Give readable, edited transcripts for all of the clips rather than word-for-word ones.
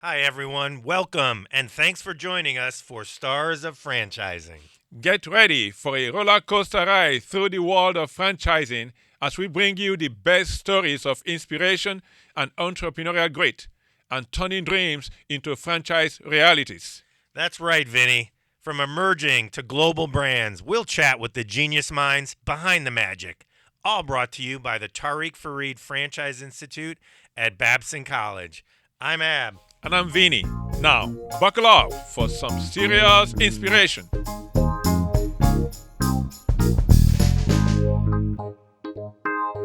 Hi, everyone. Welcome, and thanks for joining us for Stars of Franchising. Get ready for a roller coaster ride through the world of franchising as we bring you the best stories of inspiration and entrepreneurial grit and turning dreams into franchise realities. That's right, Vinny. From emerging to global brands, we'll chat with the genius minds behind the magic. All brought to you by the Tariq Farid Franchise Institute at Babson College. I'm Ab. And I'm Vini. Now, buckle up for some serious inspiration.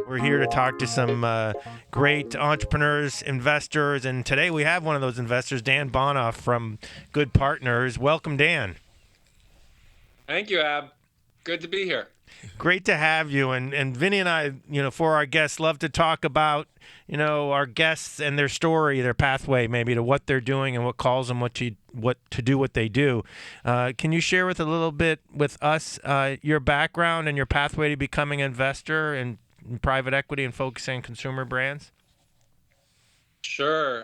We're here to talk to some great entrepreneurs, investors, and today we have one of those investors, Dan Bonoff from Goode Partners. Welcome, Dan. Thank you, Ab. Good to be here. Great to have you. And Vinny and I, for our guests, love to talk about, our guests and their story, their pathway, maybe to what they're doing and what calls them what to do what they do. Can you share with a little bit with us your background and your pathway to becoming an investor in private equity and focusing on consumer brands? Sure.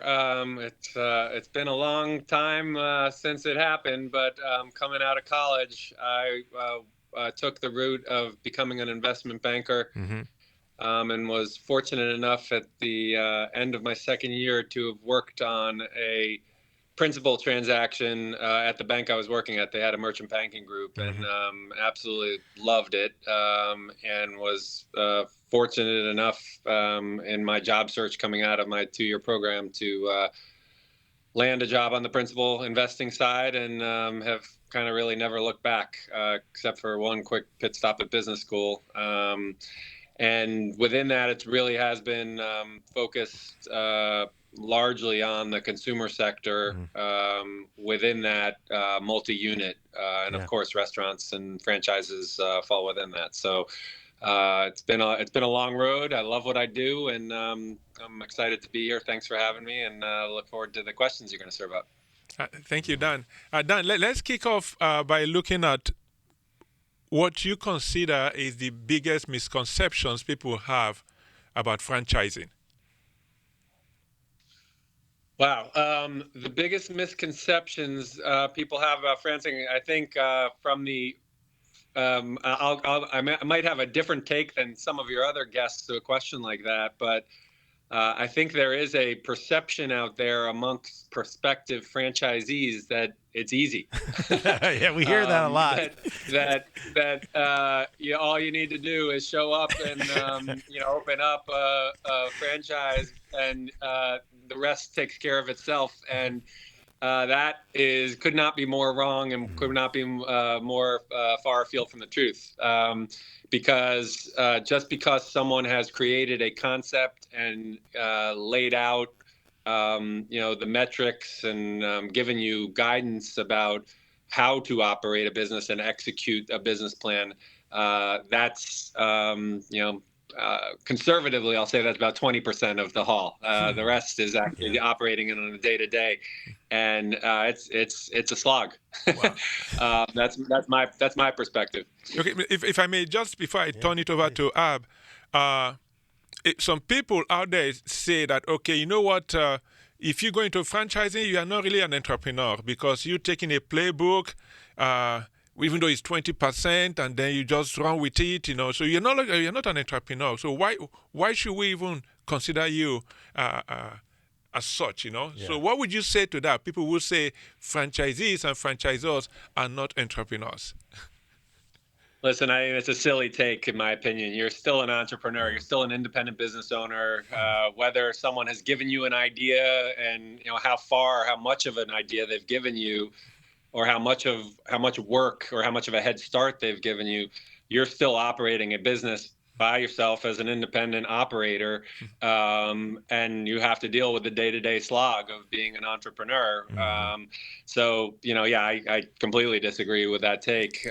It's been a long time since it happened, but coming out of college, I took the route of becoming an investment banker, Mm-hmm. and was fortunate enough at the end of my second year to have worked on a principal transaction at the bank I was working at. They had a merchant banking group, and absolutely loved it, and was fortunate enough in my job search coming out of my 2-year program to land a job on the principal investing side, and have kind of really never looked back, except for one quick pit stop at business school. And within that, it really has been focused largely on the consumer sector. Within that, multi-unit, and Yeah. of course, restaurants and franchises fall within that. So it's been a long road. I love what I do, and I'm excited to be here. Thanks for having me, and look forward to the questions you're going to serve up. Thank you, Dan. Dan, let's kick off by looking at what you consider is the biggest misconceptions people have about franchising. Wow. The biggest misconceptions people have about franchising, I think, from the I might have a different take than some of your other guests to a question like that, but I think there is a perception out there amongst prospective franchisees that it's easy. Yeah, we hear that a lot. All you need to do is show up and open up a franchise, and the rest takes care of itself. And that could not be more wrong, and could not be more far afield from the truth. Because just because someone has created a concept and laid out, the metrics and given you guidance about how to operate a business and execute a business plan, that's conservatively, I'll say that's about 20% of the haul. The rest is actually operating it on a day-to-day, and it's a slog. Wow. That's my perspective. Okay, if I may, just before I turn it over to Ab, uh, some people out there say that, okay, you know what, if you go into franchising, you are not really an entrepreneur because you're taking a playbook, even though it's 20%, and then you just run with it, So you're not an entrepreneur. So why should we even consider you as such, Yeah. So what would you say to that? People will say franchisees and franchisors are not entrepreneurs. Listen, it's a silly take, in my opinion. You're still an entrepreneur. You're still an independent business owner. Whether someone has given you an idea, and how much of an idea they've given you, or how much work or how much of a head start they've given you, you're still operating a business by yourself as an independent operator, and you have to deal with the day-to-day slog of being an entrepreneur. I completely disagree with that take.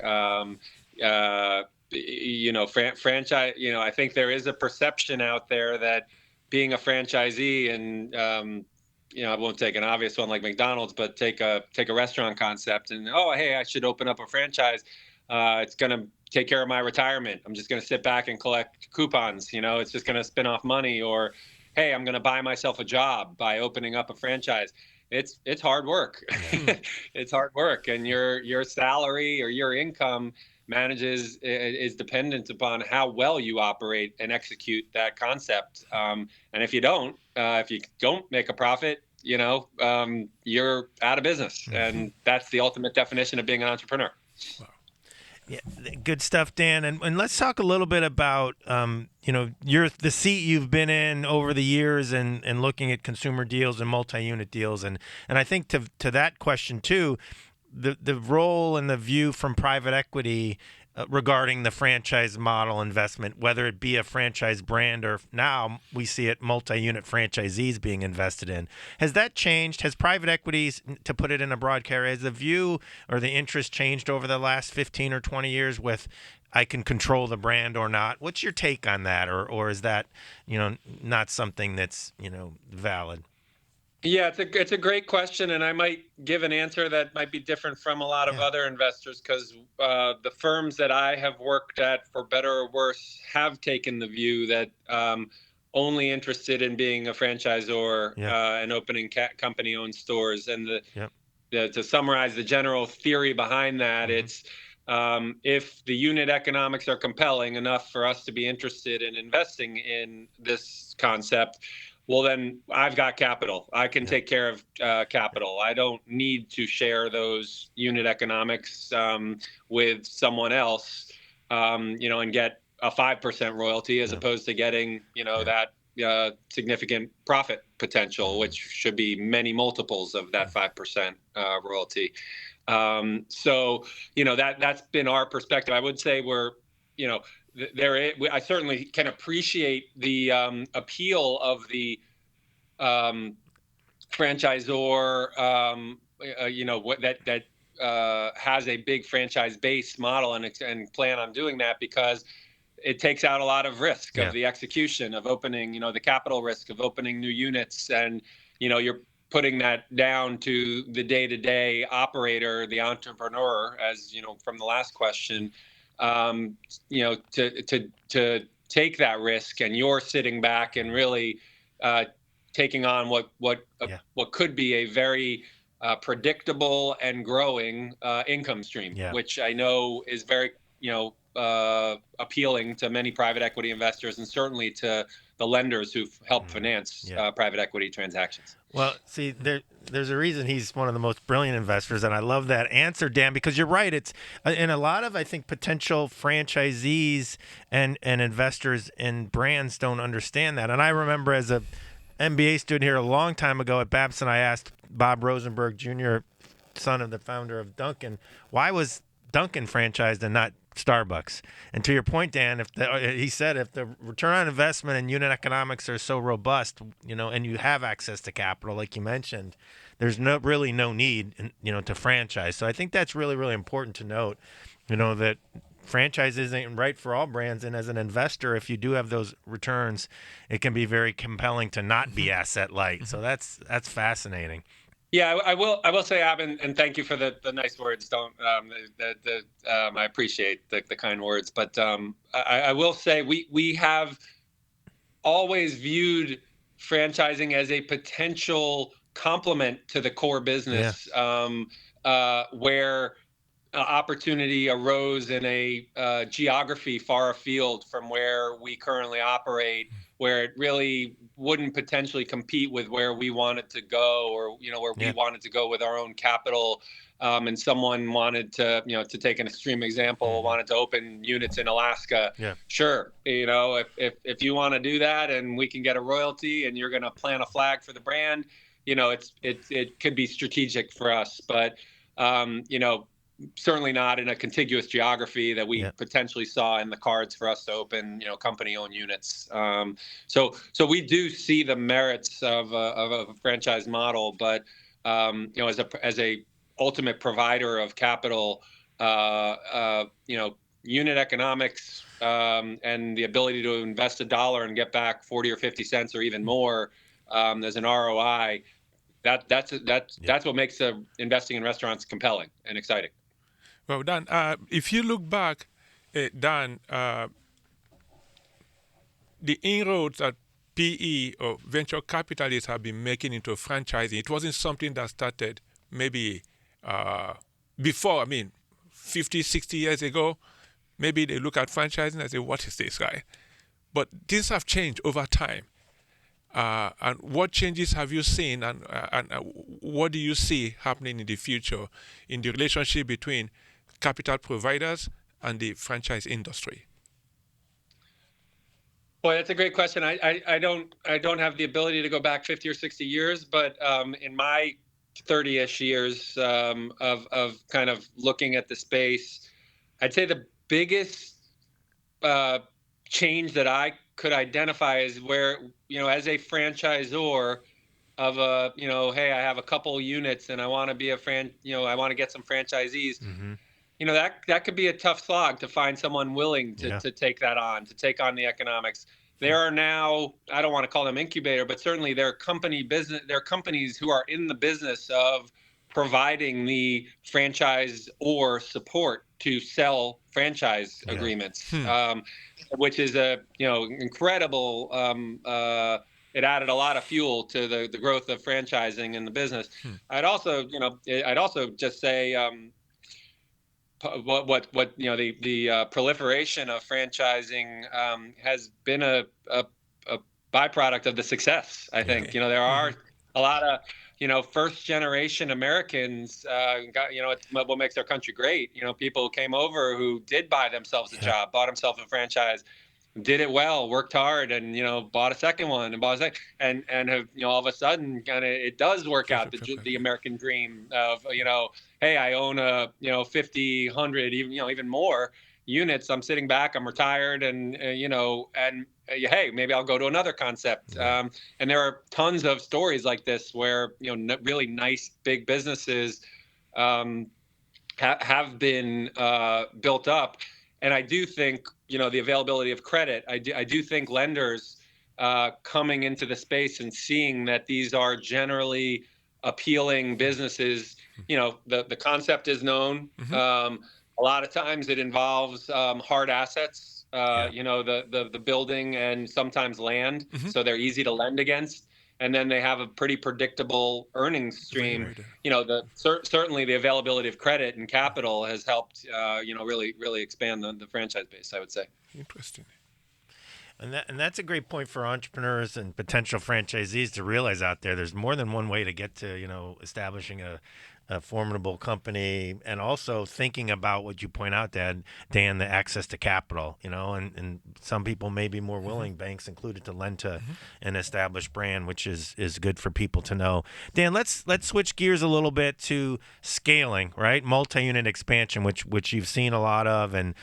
Franchise. I think there is a perception out there that being a franchisee, and I won't take an obvious one like McDonald's, but take a restaurant concept, and hey, I should open up a franchise. It's gonna take care of my retirement. I'm just gonna sit back and collect coupons. It's just gonna spin off money. Or, hey, I'm gonna buy myself a job by opening up a franchise. it's hard work. It's hard work, and your salary or your income is dependent upon how well you operate and execute that concept. And if you don't make a profit, you're out of business, and that's the ultimate definition of being an entrepreneur. Wow. Yeah, good stuff, Dan. And let's talk a little bit about the seat you've been in over the years and looking at consumer deals and multi-unit deals, and I think to that question too, the role and the view from private equity regarding the franchise model investment, whether it be a franchise brand or now we see it multi-unit franchisees being invested in. Has that changed? Has private equities, to put it in a broad category, has the view or the interest changed over the last 15 or 20 years with I can control the brand or not? What's your take on that? Or is that, not something that's, valid? Yeah, it's a great question, and I might give an answer that might be different from a lot of other investors, because the firms that I have worked at, for better or worse, have taken the view that only interested in being a franchisor and opening company-owned stores. And to summarize the general theory behind that, it's if the unit economics are compelling enough for us to be interested in investing in this concept, well, then I've got capital. I can take care of capital. I don't need to share those unit economics with someone else, and get a 5% royalty as opposed to getting, that significant profit potential, which should be many multiples of that 5% royalty. So, that's been our perspective. I would say I certainly can appreciate the appeal of the franchisor, that has a big franchise base model and plan on doing that, because it takes out a lot of risk of the execution of opening, the capital risk of opening new units, and you're putting that down to the day-to-day operator, the entrepreneur, as from the last question. To take that risk, and you're sitting back and really taking on what could be a very predictable and growing income stream, which I know is very appealing to many private equity investors, and certainly to the lenders who've helped finance private equity transactions. Well, see, there's a reason he's one of the most brilliant investors, and I love that answer, Dan, because you're right. It's and a lot of, I think, potential franchisees and investors and brands don't understand that. And I remember as a MBA student here a long time ago at Babson, I asked Bob Rosenberg Jr., son of the founder of Dunkin', why was Dunkin' franchised and not Starbucks? And to your point, Dan, he said if the return on investment and unit economics are so robust, and you have access to capital, like you mentioned, there's really no need, to franchise. So I think that's really, really important to note, that franchise isn't right for all brands. And as an investor, if you do have those returns, it can be very compelling to not be asset light. So that's fascinating. Yeah, I will say, Ab, and thank you for the nice words. I appreciate the kind words, but I will say we have always viewed franchising as a potential complement to the core business, where opportunity arose in a geography far afield from where we currently operate, where it really wouldn't potentially compete with where we wanted to go, or where we wanted to go with our own capital. And someone wanted to, to take an extreme example, wanted to open units in Alaska. Sure, if you want to do that, and we can get a royalty, and you're going to plant a flag for the brand, it could be strategic for us, but certainly not in a contiguous geography that we potentially saw in the cards for us to open, company-owned units. So we do see the merits of a franchise model, but as a ultimate provider of capital, unit economics and the ability to invest $1 and get back 40 or 50 cents or even more as an ROI, that's what makes investing in restaurants compelling and exciting. Well, Dan, if you look back, Dan, the inroads that PE or venture capitalists have been making into franchising. It wasn't something that started maybe before, 50, 60 years ago. Maybe they look at franchising and say, what is this, right? But things have changed over time. And what changes have you seen, and what do you see happening in the future in the relationship between capital providers and the franchise industry? Boy, that's a great question. I don't have the ability to go back 50 or 60 years, but in my 30-ish years of kind of looking at the space, I'd say the biggest change that I could identify is where, as a franchisor of hey, I have a couple units and I want to be I want to get some franchisees. Mm-hmm. That could be a tough slog to find someone willing to take that on, to take on the economics. There are now, I don't want to call them incubator, but certainly there are companies who are in the business of providing the franchise or support to sell franchise agreements, which is incredible. It added a lot of fuel to the growth of franchising in the business. I'd also just say the proliferation of franchising has been a byproduct of the success. I think there are a lot of first generation Americans. It's what makes our country great. People came over who did buy themselves a job, bought themselves a franchise, did it well, worked hard, and bought a second one and bought a second, and have all of a sudden kind of it does work out the American dream of hey, I own a 50, 100, even more units. I'm sitting back, I'm retired, and hey, maybe I'll go to another concept. And there are tons of stories like this where really nice big businesses have been built up. And I do think the availability of credit. I do think lenders coming into the space and seeing that these are generally appealing businesses. The concept is known. A lot of times it involves hard assets. The building and sometimes land, so they're easy to lend against. And then they have a pretty predictable earnings stream. Certainly the availability of credit and capital has helped, really expand the franchise base, I would say. Interesting. And that's a great point for entrepreneurs and potential franchisees to realize out there. There's more than one way to get to, establishing a formidable company, and also thinking about what you point out, Dan, the access to capital, and some people may be more willing, banks included, to lend to an established brand, which is good for people to know. Dan, let's switch gears a little bit to scaling, right? Multi-unit expansion, which you've seen a lot of. And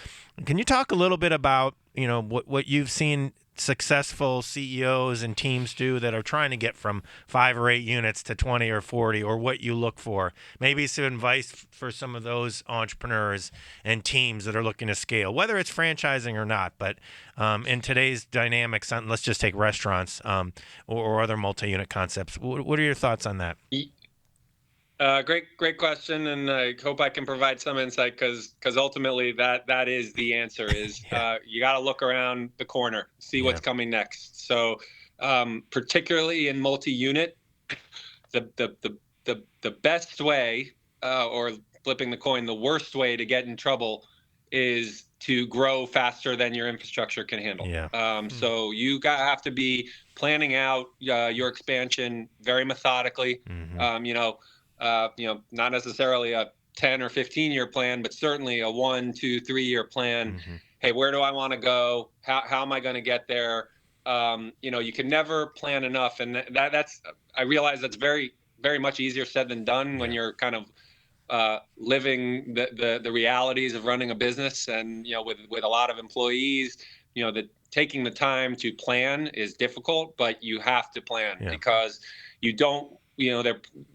can you talk a little bit about, what you've seen successful CEOs and teams do that are trying to get from 5 or 8 units to 20 or 40, or what you look for? Maybe some advice for some of those entrepreneurs and teams that are looking to scale, whether it's franchising or not. But in today's dynamics, let's just take restaurants or other multi-unit concepts. What are your thoughts on that? Great question, and I hope I can provide some insight because ultimately that is the answer. Is you got to look around the corner, see what's coming next. So, particularly in multi-unit, the best way, or flipping the coin, the worst way to get in trouble is to grow faster than your infrastructure can handle. So you have to be planning out your expansion very methodically. Not necessarily a 10 or 15-year plan, but certainly a 1, 2, 3-year plan. Hey, where do I want to go? How am I going to get there? You can never plan enough. And I realize that's very, very much easier said than done when you're kind of living the realities of running a business, and, with a lot of employees, taking the time to plan is difficult, but you have to plan because you don't,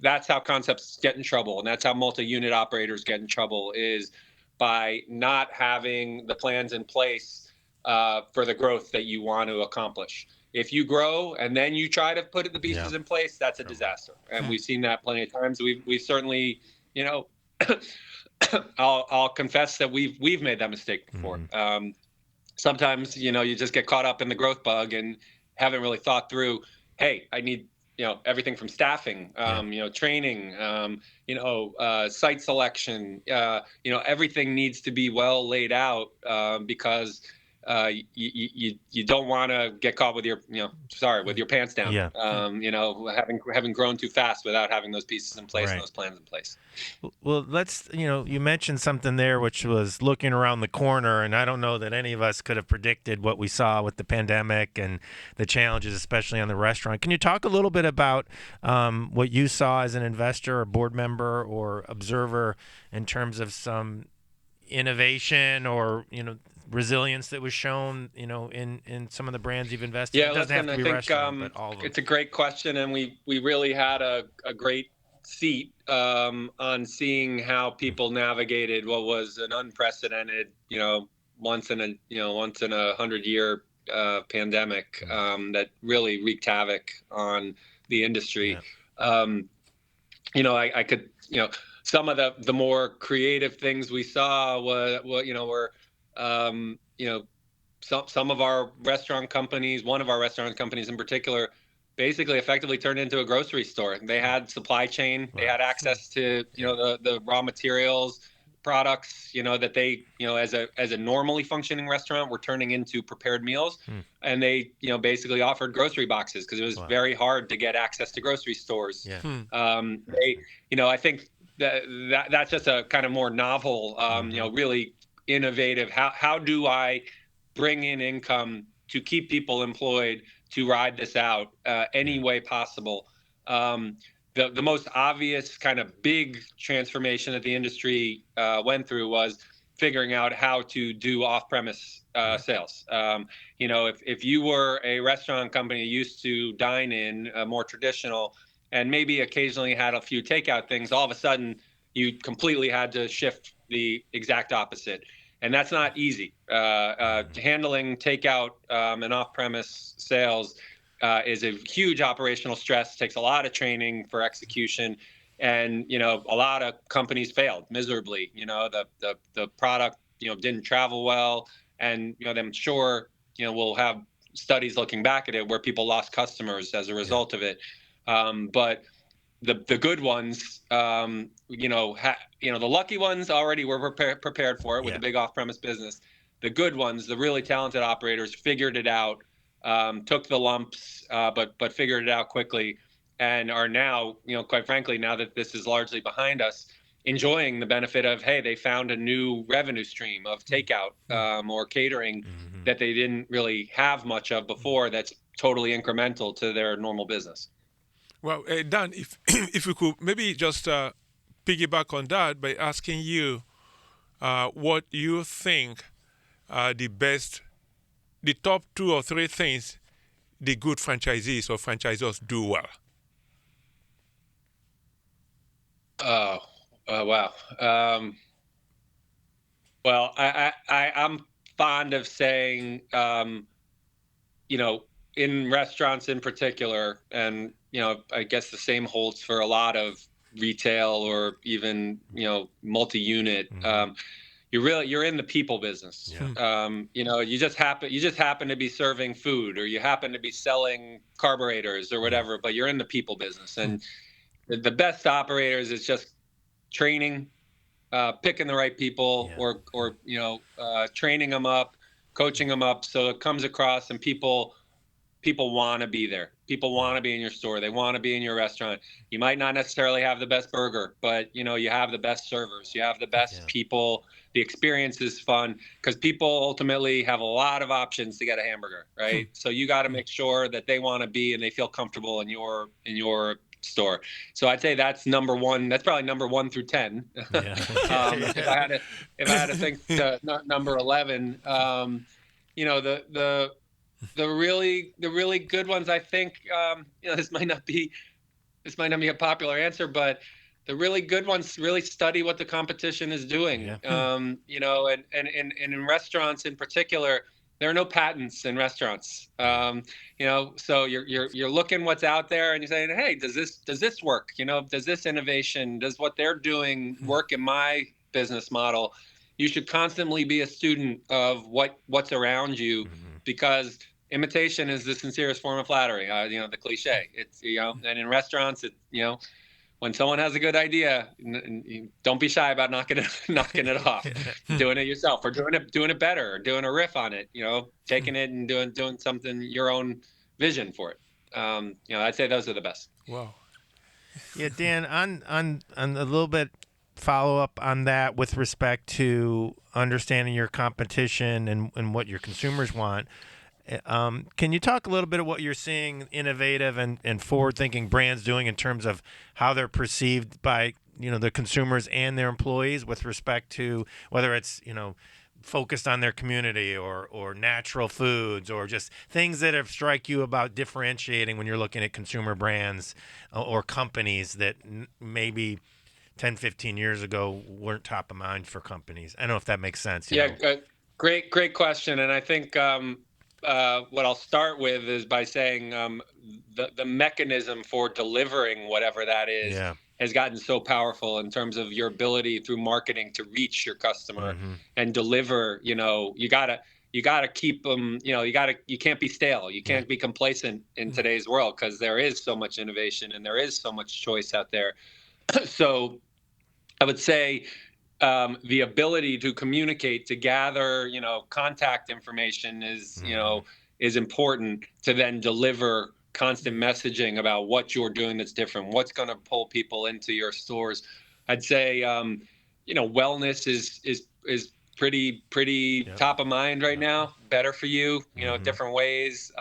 that's how concepts get in trouble, and that's how multi-unit operators get in trouble, is by not having the plans in place for the growth that you want to accomplish. If you grow and then you try to put the pieces in place, that's a disaster, and we've seen that plenty of times. We've certainly, I'll confess that we've made that mistake before. Sometimes you just get caught up in the growth bug, and haven't really thought through, hey, I need, everything from staffing, training, site selection, everything needs to be well laid out, because you don't want to get caught with with your pants down. Yeah. Having grown too fast without having those pieces in place Right. and those plans in place. Well, let's, you mentioned something there, which was looking around the corner, and I don't know that any of us could have predicted what we saw with the pandemic and the challenges, especially on the restaurant. Can you talk a little bit about what you saw as an investor or board member or observer in terms of some innovation or, resilience that was shown, in some of the brands you've invested in? Yeah, It doesn't have listen, to I be think restaurant, but all of them. it's a great question, and we really had a great seat on seeing how people navigated what was an unprecedented, once in a 100-year pandemic that really wreaked havoc on the industry. Yeah. I could, some of the more creative things we saw were some of our restaurant companies, one of our restaurant companies in particular, basically effectively turned into a grocery store. They had supply chain, they had access to, the raw materials, products, that they, as a normally functioning restaurant, were turning into prepared meals. And they, basically offered grocery boxes because it was very hard to get access to grocery stores. Yeah. I think that's just a kind of more novel, really innovative. How do I bring in income to keep people employed, to ride this out any way possible? The most obvious kind of big transformation that the industry went through was figuring out how to do off-premise sales. If you were a restaurant company used to dine in, more traditional, and maybe occasionally had a few takeout things, all of a sudden you completely had to shift the exact opposite. And that's not easy. Handling takeout and off-premise sales is a huge operational stress, takes a lot of training for execution. And, a lot of companies failed miserably. The product, didn't travel well. And, I'm sure, we'll have studies looking back at it where people lost customers as a result of it. But the good ones, the lucky ones already were prepared for it with a big off-premise business. The good ones, the really talented operators, figured it out, took the lumps, but figured it out quickly, and are now, quite frankly, now that this is largely behind us, enjoying the benefit of, hey, they found a new revenue stream of takeout or catering that they didn't really have much of before. That's totally incremental to their normal business. Well, Dan, if if we could maybe just piggyback on that by asking you what you think are the top 2 or 3 things the good franchisees or franchisors do well. Oh, wow. Well, I'm fond of saying, in restaurants in particular, and I guess the same holds for a lot of retail or even multi-unit. You're in the people business. You just happen to be serving food, or you happen to be selling carburetors or whatever, but you're in the people business. And the best operators is just training, picking the right people, or training them up, coaching them up, so it comes across and people want to be there. People want to be in your store. They want to be in your restaurant. You might not necessarily have the best burger, but you have the best servers. You have the best people. The experience is fun because people ultimately have a lot of options to get a hamburger, right? So you got to make sure that they want to be and they feel comfortable in your store. So I'd say that's number one. That's probably number 1 through 10. If I had to think number 11, the really good ones, I think, this might not be a popular answer, but the really good ones really study what the competition is doing. And in restaurants in particular, there are no patents in restaurants. So you're looking what's out there and you're saying, hey, does this work? Does this innovation, does what they're doing work in my business model? You should constantly be a student of what's around you, because imitation is the sincerest form of flattery. The cliche. It's and in restaurants, when someone has a good idea, don't be shy about knocking it off, doing it yourself, or doing it better, or doing a riff on it. Taking it and doing something your own vision for it. I'd say those are the best. Wow. Yeah, Dan, on a little bit follow up on that with respect to understanding your competition and what your consumers want. Can you talk a little bit of what you're seeing innovative and forward-thinking brands doing in terms of how they're perceived by the consumers and their employees with respect to whether it's focused on their community or natural foods or just things that have strike you about differentiating when you're looking at consumer brands or companies that maybe 10, 15 years ago weren't top of mind for companies. I don't know if that makes sense. Great question. And I think what I'll start with is by saying the mechanism for delivering whatever that is has gotten so powerful in terms of your ability through marketing to reach your customer and deliver. You gotta keep them. You can't be stale. You can't be complacent in today's world because there is so much innovation and there is so much choice out there. So I would say the ability to communicate, to gather, contact information is important to then deliver constant messaging about what you're doing that's different, what's going to pull people into your stores. I'd say, wellness is pretty top of mind right now. Better for you, different ways.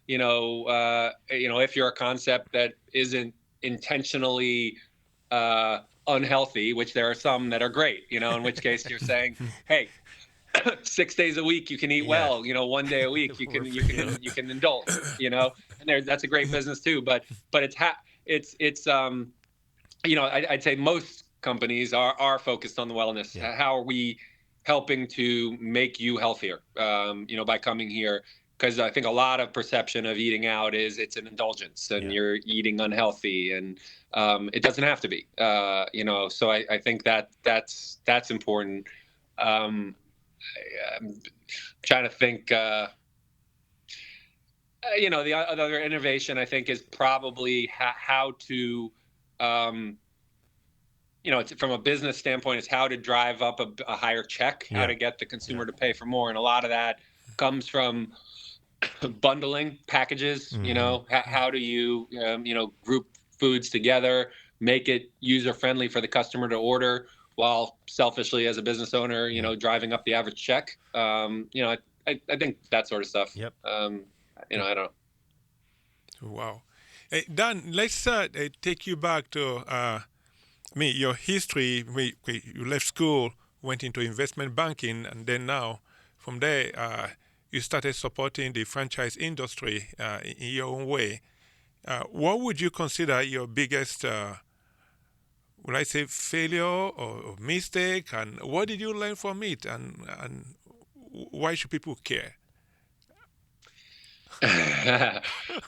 If you're a concept that isn't intentionally unhealthy, which there are some that are great, in which case you're saying, hey, 6 days a week you can eat well, 1 day a week you can indulge, and that's a great business too. But I'd say most companies are focused on the wellness. How are we helping to make you healthier, by coming here? Because I think a lot of perception of eating out is it's an indulgence and you're eating unhealthy, and it doesn't have to be, So I think that's important. I'm trying to think. The other innovation I think is probably how to, it's from a business standpoint, it's how to drive up a higher check, how to get the consumer to pay for more, and a lot of that comes from bundling packages. How do you group foods together, make it user friendly for the customer to order, while selfishly as a business owner, driving up the average check. I think that sort of stuff. I don't know. Wow. Hey, Dan, let's take you back to your history. You left school, went into investment banking, and then now from there you started supporting the franchise industry in your own way. What would you consider your biggest, would I say, failure or mistake? And what did you learn from it? And why should people care? I've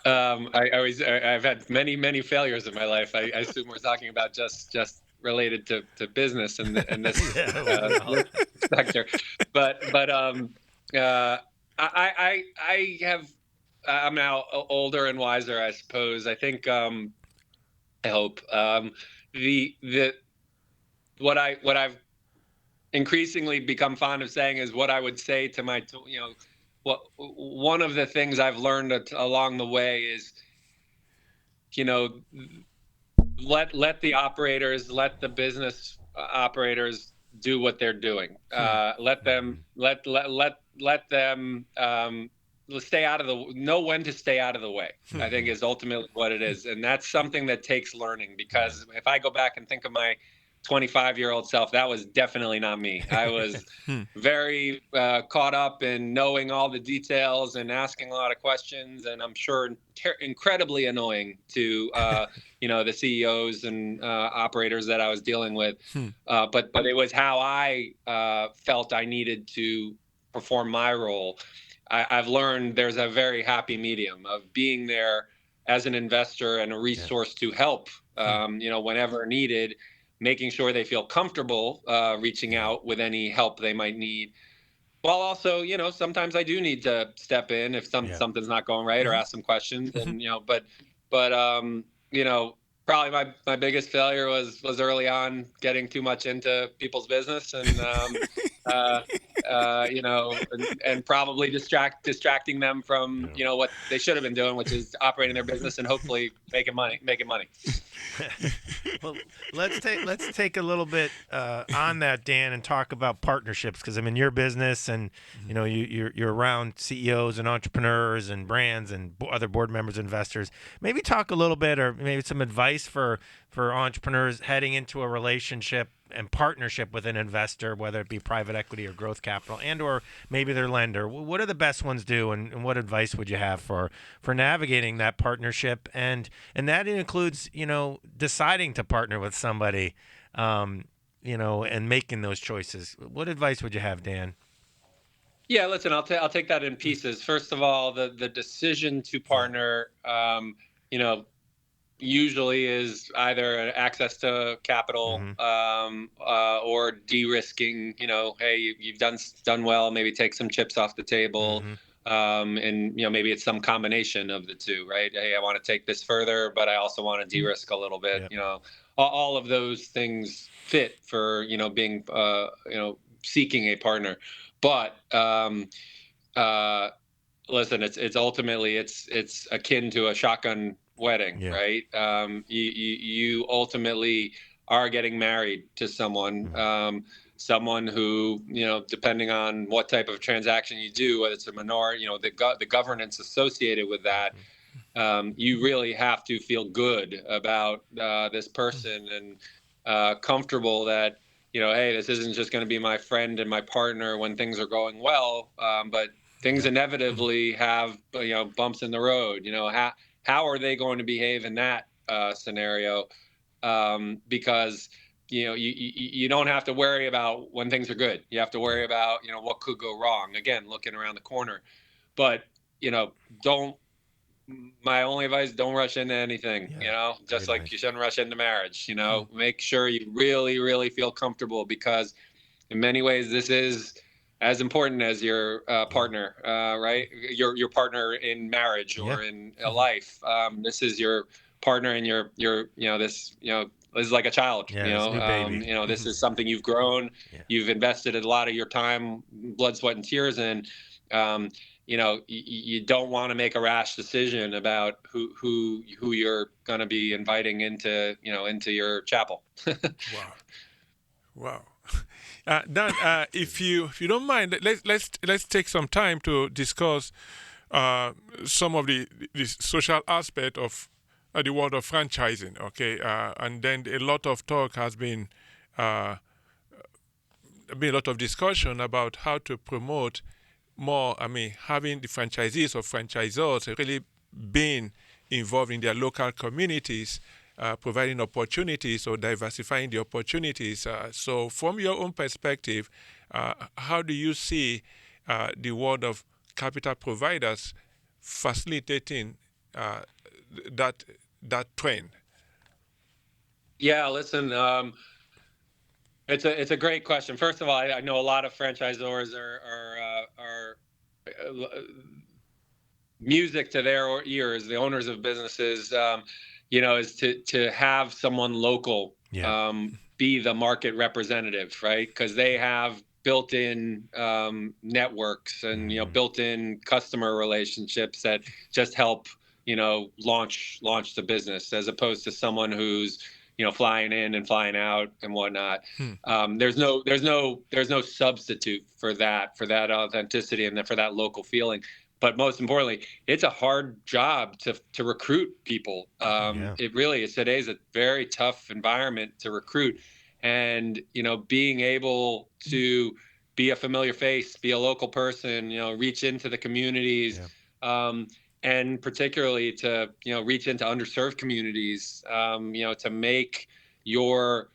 had many failures in my life. I assume we're talking about just related to business and this sector. But I'm now older and wiser, I suppose. I think I hope what I've increasingly become fond of saying is what I would say to my one of the things I've learned along the way is let the operators, let the business operators do what they're doing. Let them know when to stay out of the way, I think is ultimately what it is. And that's something that takes learning, because if I go back and think of my 25-year-old self, that was definitely not me. I was very caught up in knowing all the details and asking a lot of questions, and I'm sure incredibly annoying to the CEOs and operators that I was dealing with. But it was how I felt I needed to perform my role. I've learned there's a very happy medium of being there as an investor and a resource to help, whenever needed, making sure they feel comfortable reaching out with any help they might need, while also, sometimes I do need to step in if Yeah. something's not going right or ask some questions, and but probably my biggest failure was early on getting too much into people's business, and uh, and probably distracting them from what they should have been doing, which is operating their business and hopefully making money. Well, let's take a little bit on that, Dan, and talk about partnerships, because I'm in your business, and you're around CEOs and entrepreneurs and brands and other board members, investors. Maybe talk a little bit, or maybe some advice for entrepreneurs heading into a relationship and partnership with an investor, whether it be private equity or growth capital, and or maybe their lender. What do the best ones do, and what advice would you have for navigating that partnership? And that includes deciding to partner with somebody, and making those choices. What advice would you have, Dan? Yeah, listen, I'll take that in pieces. First of all, the decision to partner, usually is either access to capital, or de-risking. Hey, you've done well. Maybe take some chips off the table, and maybe it's some combination of the two, right? Hey, I want to take this further, but I also want to de-risk a little bit. Yep. All of those things fit for being seeking a partner, but listen, it's ultimately it's akin to a shotgun wedding, Yeah. right? You ultimately are getting married to someone, someone who, depending on what type of transaction you do, whether it's a minority, the governance associated with that, you really have to feel good about this person, and comfortable that hey, this isn't just going to be my friend and my partner when things are going well, but things inevitably have bumps in the road. How are they going to behave in that scenario? Because you don't have to worry about when things are good. You have to worry about what could go wrong. Again, looking around the corner, but don't. My only advice: don't rush into anything. Just Great like you shouldn't rush into marriage. Make sure you really, really feel comfortable, because in many ways this is as important as your partner, right? Your partner in marriage or in a life. This is your partner, and this is like a child. This new baby. This is something you've grown. Yeah. You've invested a lot of your time, blood, sweat, and tears in. You don't want to make a rash decision about who you're going to be inviting into your chapel. Wow. Dan, if you don't mind, let's take some time to discuss some of the social aspect of the world of franchising. Okay, and then a lot of talk has been a lot of discussion about how to promote more. Having the franchisees or franchisors really being involved in their local communities, providing opportunities or diversifying the opportunities. So from your own perspective, how do you see the world of capital providers facilitating that trend? Yeah, listen, it's a great question. First of all, I know a lot of franchisors are music to their ears. The owners of businesses, is to have someone local be the market representative, right? Because they have built-in networks and built-in customer relationships that just help launch the business, as opposed to someone who's flying in and flying out and whatnot. There's no substitute for that authenticity and for that local feeling. But most importantly, it's a hard job to recruit people. It really is. Today's a very tough environment to recruit, and being able to be a familiar face, be a local person, reach into the communities, and particularly to reach into underserved communities, to make your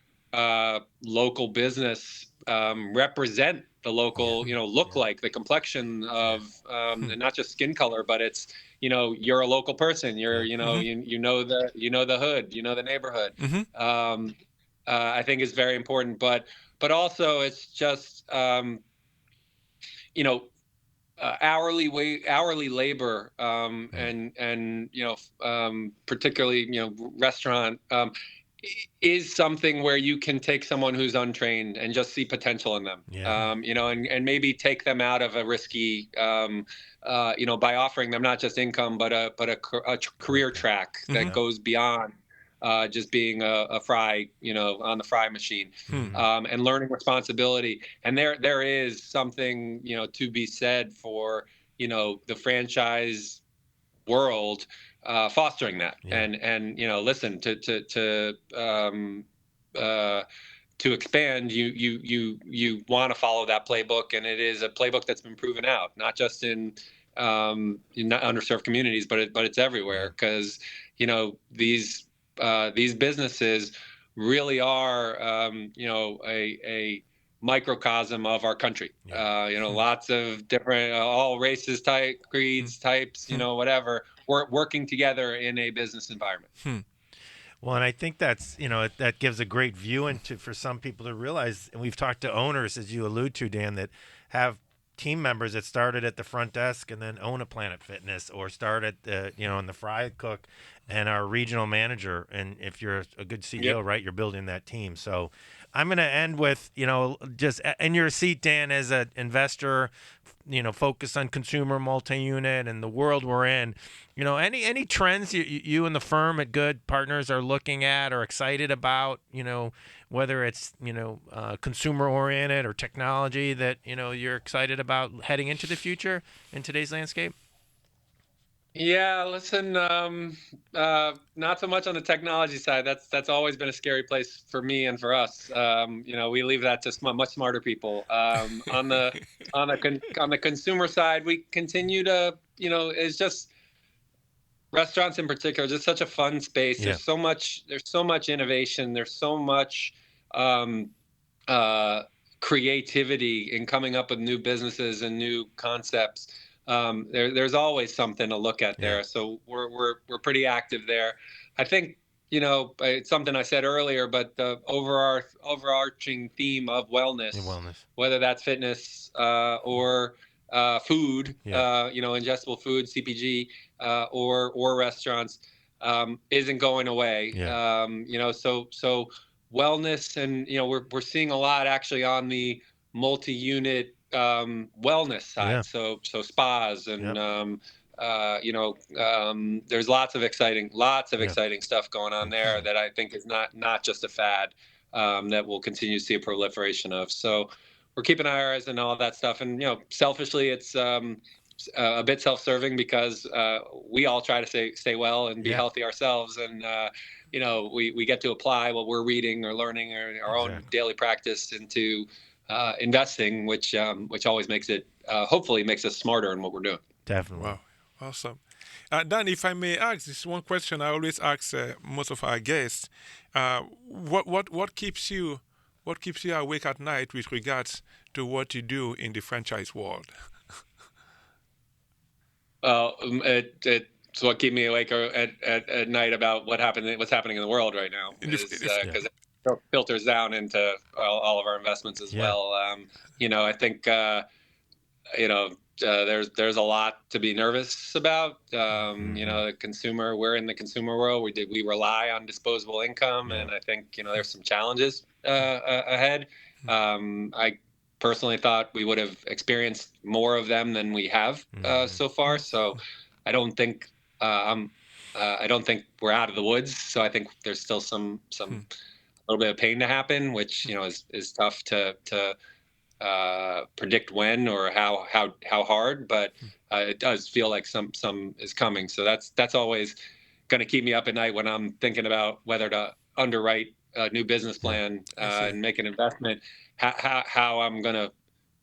local business represent the local, look like the complexion of, and not just skin color, but it's, you're a local person. You're, you know the hood, the neighborhood. I think is very important, but also it's just, hourly labor, and particularly restaurant, is something where you can take someone who's untrained and just see potential in them. Yeah. And maybe take them out of a risky, by offering them not just income but a career track that goes beyond just being a fry, on the fry machine, and learning responsibility. And there is something, to be said for, the franchise world fostering that. And listen, to expand, you want to follow that playbook, and it is a playbook that's been proven out, not just in underserved communities, but it's everywhere, because these businesses really are a microcosm of our country. Lots of different, all races, creeds, types, whatever, working together in a business environment. Well, and I think that's, that gives a great view into, for some people to realize, and we've talked to owners, as you allude to, Dan, that have team members that started at the front desk and then own a Planet Fitness, or start at the, in the fry cook and our regional manager. And if you're a good CEO, right, you're building that team. So I'm going to end with, just in your seat, Dan, as an investor, focused on consumer multi-unit and the world we're in, any trends you and the firm at Goode Partners are looking at or excited about, whether it's, consumer oriented or technology that, you're excited about heading into the future in today's landscape? Yeah, listen, not so much on the technology side. That's always been a scary place for me and for us. We leave that to much smarter people. On the consumer side, we continue to, it's just restaurants in particular, just such a fun space. Yeah. There's so much innovation. There's so much creativity in coming up with new businesses and new concepts. There's always something to look at there. So we're pretty active there. I think, it's something I said earlier, but the overarching theme of wellness, whether that's fitness or food, ingestible food, CPG, or restaurants, isn't going away. So wellness, and we're seeing a lot actually on the multi-unit wellness side. So spas and there's lots of exciting stuff going on there that I think is not just a fad, that we'll continue to see a proliferation of. So we're keeping our eyes on all that stuff. And selfishly, it's a bit self-serving, because we all try to stay well and be healthy ourselves, and we get to apply what we're reading or learning or our own daily practice into investing, which always makes it, hopefully makes us smarter in what we're doing. Definitely. Wow, awesome. Dan, if I may ask, this is one question I always ask most of our guests. What keeps you awake at night with regards to what you do in the franchise world? It's what keeps me awake at night about what's happening in the world right now, because it filters down into all of our investments as well. I think there's a lot to be nervous about. The consumer, we're in the consumer world. We rely on disposable income, and I think there's some challenges ahead. I personally thought we would have experienced more of them than we have so far. So I don't think we're out of the woods. So I think there's still some a little bit of pain to happen, which is tough to predict when or how hard, but it does feel like some is coming. So that's always going to keep me up at night when I'm thinking about whether to underwrite a new business plan and make an investment. How I'm going to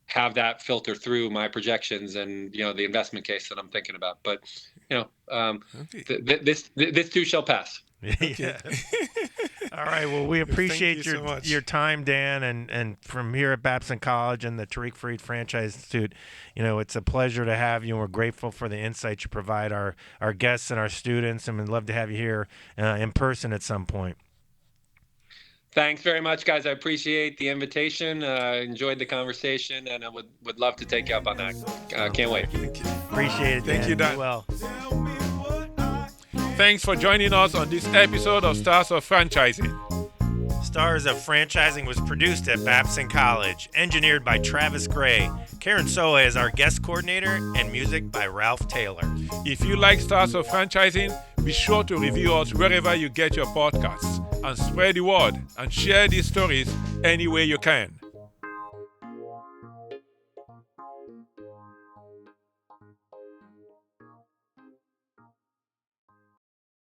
have that filter through my projections and the investment case that I'm thinking about. But this too shall pass. Yeah. All right. Well, we appreciate your time, Dan, and from here at Babson College and the Tariq Farid Franchise Institute, it's a pleasure to have you, and we're grateful for the insights you provide our guests and our students, and we'd love to have you here in person at some point. Thanks very much, guys. I appreciate the invitation. Enjoyed the conversation, and I would love to take you up on that. Can't wait. Appreciate it. Thank you, Dan. Well, Thanks for joining us on this episode of Stars of Franchising. Stars of Franchising was produced at Babson College, engineered by Travis Gray. Karen Soa is our guest coordinator, and music by Ralph Taylor. If you like Stars of Franchising, be sure to review us wherever you get your podcasts and spread the word and share these stories any way you can.